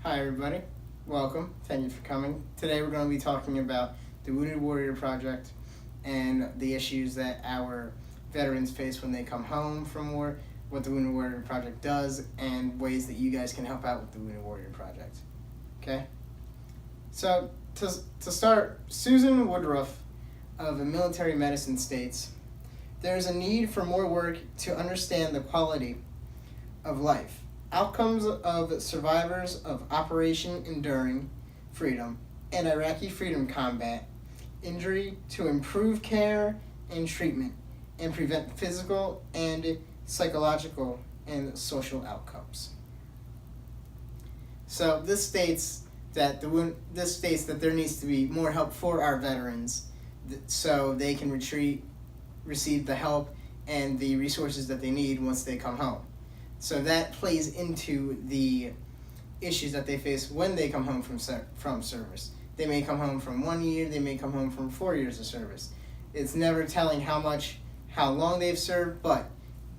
Hi everybody, welcome, thank you for coming. Today we're going to be talking about the Wounded Warrior Project and the issues that our veterans face when they come home from war, what the Wounded Warrior Project does, and ways that you guys can help out with the Wounded Warrior Project. Okay? So, to start, Susan Woodruff of Military Medicine states, "There is a need for more work to understand the quality of life. Outcomes of survivors of Operation Enduring Freedom and Iraqi freedom combat injury to improve care and treatment and prevent physical and psychological and social outcomes." So this states that there needs to be more help for our veterans so they can receive the help and the resources that they need once they come home. So that plays into the issues that they face when they come home from service. They may come home from 1 year, they may come home from 4 years of service. It's never telling how long they've served, but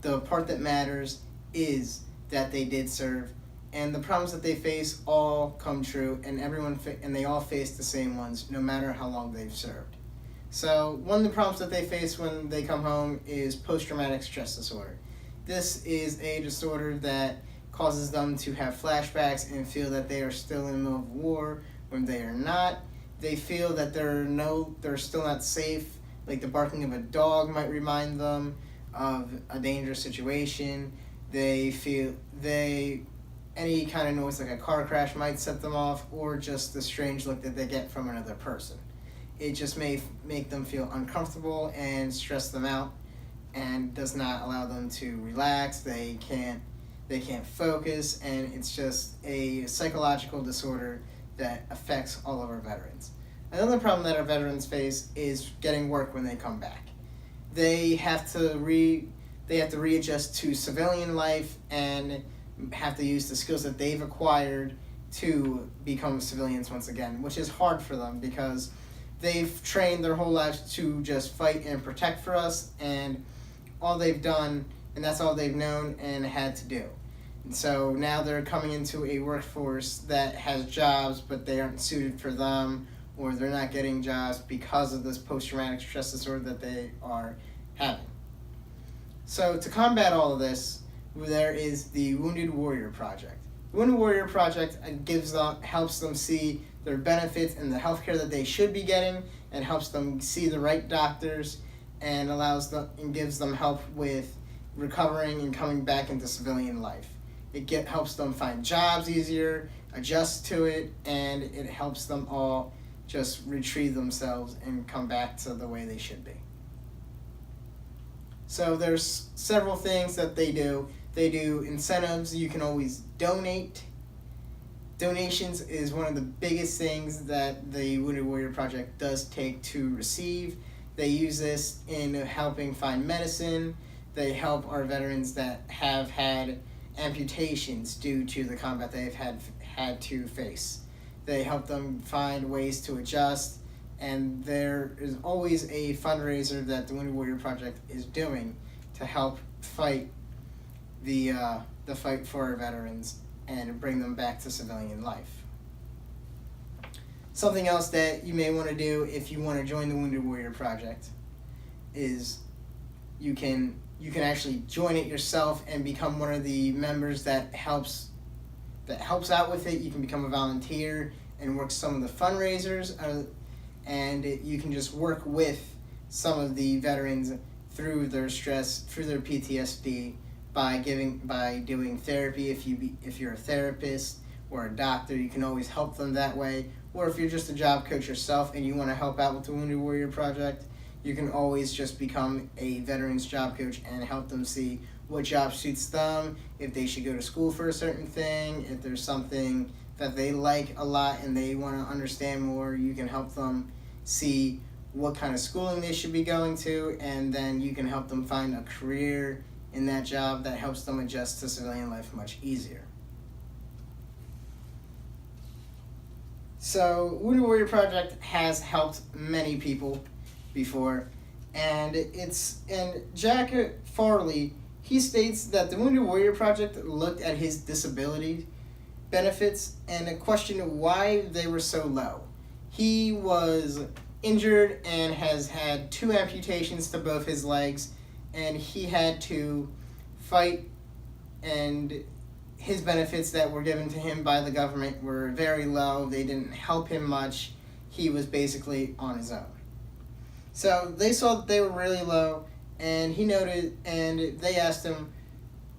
the part that matters is that they did serve, and the problems that they face all come true, and and they all face the same ones, no matter how long they've served. So one of the problems that they face when they come home is post-traumatic stress disorder. This is a disorder that causes them to have flashbacks and feel that they are still in the middle of war when they are not. They feel that they're still not safe, like the barking of a dog might remind them of a dangerous situation. They feel any kind of noise like a car crash might set them off, or just the strange look that they get from another person. It just may make them feel uncomfortable and stress them out, and does not allow them to relax. They can't focus, and it's just a psychological disorder that affects all of our veterans. Another problem that our veterans face is getting work when they come back. They have to readjust to civilian life and have to use the skills that they've acquired to become civilians once again, which is hard for them because they've trained their whole lives to just fight and protect for us, and all they've done, and that's all they've known and had to do. And so now they're coming into a workforce that has jobs, but they aren't suited for them, or they're not getting jobs because of this post-traumatic stress disorder that they are having. So to combat all of this, there is the Wounded Warrior Project. The Wounded Warrior Project helps them see their benefits and the healthcare that they should be getting, and helps them see the right doctors, and gives them help with recovering and coming back into civilian life. It helps them find jobs easier, adjust to it, and it helps them all just retrieve themselves and come back to the way they should be. So there's several things that they do. They do incentives. You can always donate. Donations is one of the biggest things that the Wounded Warrior Project does take to receive. They use this in helping find medicine. They help our veterans that have had amputations due to the combat they've had to face. They help them find ways to adjust, and there is always a fundraiser that the Wounded Warrior Project is doing to help fight the fight for our veterans and bring them back to civilian life. Something else that you may want to do if you want to join the Wounded Warrior Project is you can actually join it yourself and become one of the members that helps out with it. You can become a volunteer and work some of the fundraisers, and you can just work with some of the veterans through their stress, through their PTSD, by doing therapy. If you're a therapist or a doctor, you can always help them that way. Or if you're just a job coach yourself and you want to help out with the Wounded Warrior Project, you can always just become a veterans job coach and help them see what job suits them, if they should go to school for a certain thing, if there's something that they like a lot and they want to understand more, you can help them see what kind of schooling they should be going to, and then you can help them find a career in that job that helps them adjust to civilian life much easier. So, Wounded Warrior Project has helped many people before, and Jack Farley, he states that the Wounded Warrior Project looked at his disability benefits and questioned why they were so low. He was injured and has had 2 amputations to both his legs, and he had to fight, and his benefits that were given to him by the government were very low. They didn't help him much. He was basically on his own. So they saw that they were really low, and he noted, and they asked him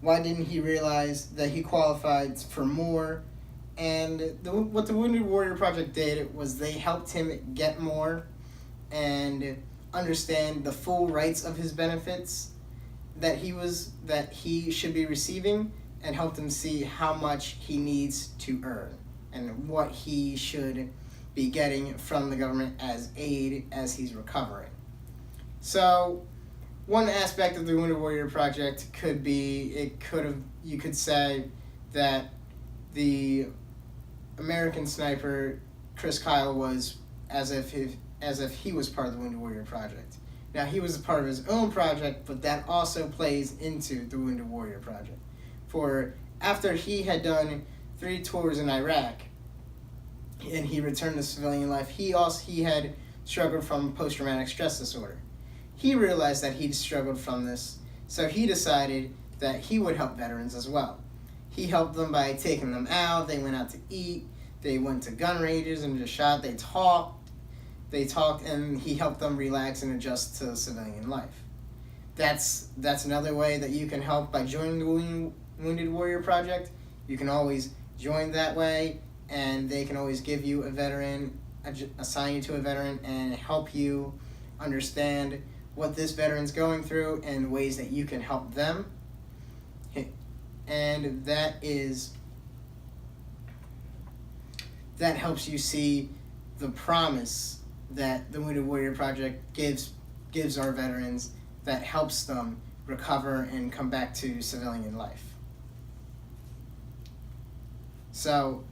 why didn't he realize that he qualified for more. And what the Wounded Warrior Project did was they helped him get more and understand the full rights of his benefits that he should be receiving, and helped him see how much he needs to earn and what he should be getting from the government as aid as he's recovering. So one aspect of the Wounded Warrior Project could be, you could say that the American sniper Chris Kyle was as if he was part of the Wounded Warrior Project. Now, he was a part of his own project, but that also plays into the Wounded Warrior Project. For after he had done 3 tours in Iraq and he returned to civilian life, he had struggled from post-traumatic stress disorder. He realized that he'd struggled from this, so he decided that he would help veterans as well. He helped them by taking them out. They went out to eat. They went to gun ranges and just shot. They talked, and he helped them relax and adjust to civilian life. That's another way that you can help by joining the Wounded Warrior Project. You can always join that way, and they can always give you a veteran, assign you to a veteran, and help you understand what this veteran's going through and ways that you can help them. And that helps you see the promise that the Wounded Warrior Project gives our veterans, that helps them recover and come back to civilian life. So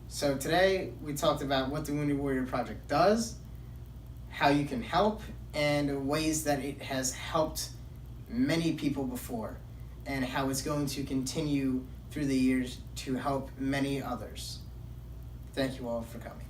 today we talked about what the Wounded Warrior Project does, how you can help, and ways that it has helped many people before, and how it's going to continue through the years to help many others. Thank you all for coming.